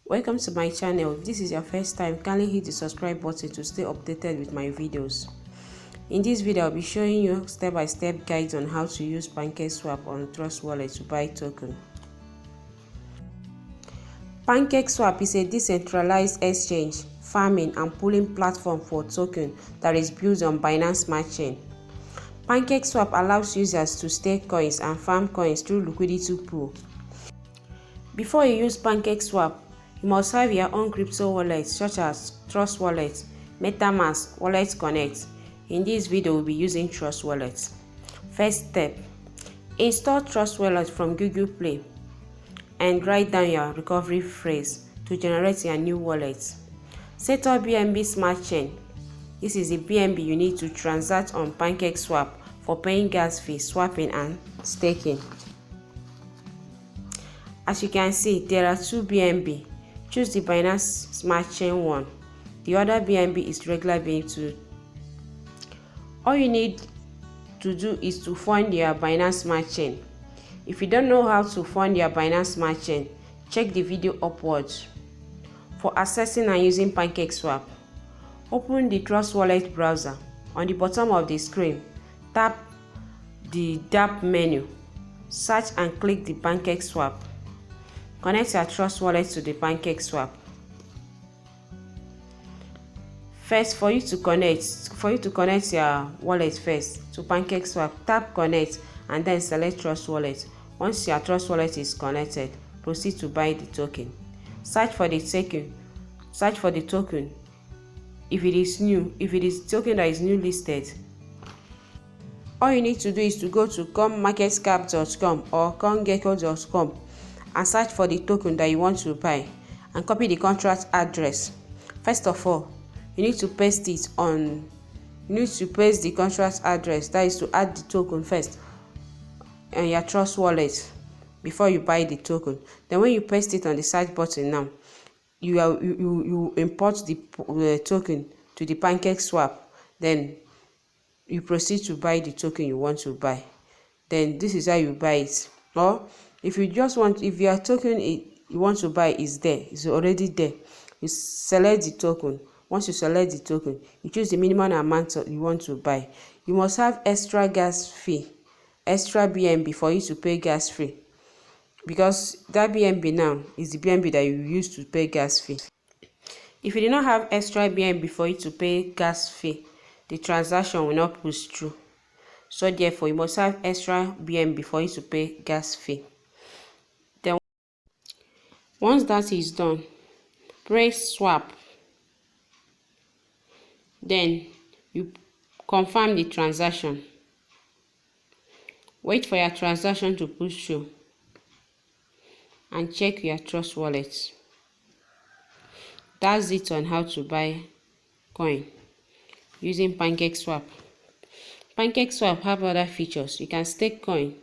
Welcome to my channel. If this is your first time, kindly hit the subscribe button to stay updated with my videos. In this video, I'll be showing you step-by-step guides on how to use Pancakeswap on Trust Wallet to buy token. Pancakeswap is a decentralized exchange, farming and pooling platform for token that is built on Binance Smart Chain. Pancakeswap allows users to stake coins and farm coins through liquidity pool. Before you use Pancakeswap, you must have your own crypto wallet such as Trust Wallet, MetaMask, Wallet Connect. In this video, we'll be using Trust Wallet. First step, install Trust Wallet from Google Play and write down your recovery phrase to generate your new wallet. Set up BNB Smart Chain. This is the BNB you need to transact on Pancakeswap for paying gas fees, swapping and staking. As you can see, there are two BNB. Choose the Binance Smart Chain one. The other BNB is regular BNB2. All you need to do is to fund your Binance Smart Chain. If you don't know how to fund your Binance Smart Chain, check the video upwards. For accessing and using Pancakeswap, open the Trust Wallet browser. On the bottom of the screen, tap the dApp menu. Search and click the Pancakeswap. Connect your Trust Wallet to the Pancakeswap. First, for you to connect your wallet first to Pancakeswap, tap Connect and then select Trust Wallet. Once your Trust Wallet is connected, proceed to buy the token. Search for the token. If it is token that is new listed, all you need to do is to go to coinmarketcap.com or coingecko.com and search for the token that you want to buy and copy the contract address. First of all, you need to paste the contract address, that is to add the token first on your Trust Wallet before you buy the token. Then when you paste it on the search button now, you import the token to the Pancakeswap. Then you proceed to buy the token you want to buy. Then this is how you buy it. Or if your token you want to buy is already there, you select the token. Once you select the token, you choose the minimum amount you want to buy. You must have extra BNB for you to pay gas fee, because that BNB now is the BNB that you use to pay gas fee. If you do not have extra BNB for you to pay gas fee, the transaction will not push through. So therefore, you must have extra BNB for you to pay gas fee. Then once that is done, press swap. Then you confirm the transaction. Wait for your transaction to push through and check your Trust Wallet. That's it on how to buy coin using Pancakeswap. Pancakeswap have other features. You can stake coin.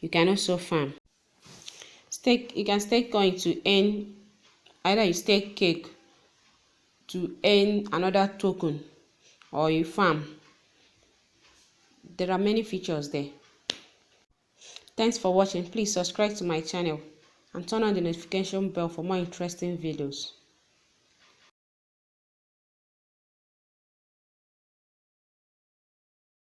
You can also farm. You can stake coin to earn, either you stake cake to earn another token, or you farm. There are many features there. Thanks for watching. Please subscribe to my channel and turn on the notification bell for more interesting videos.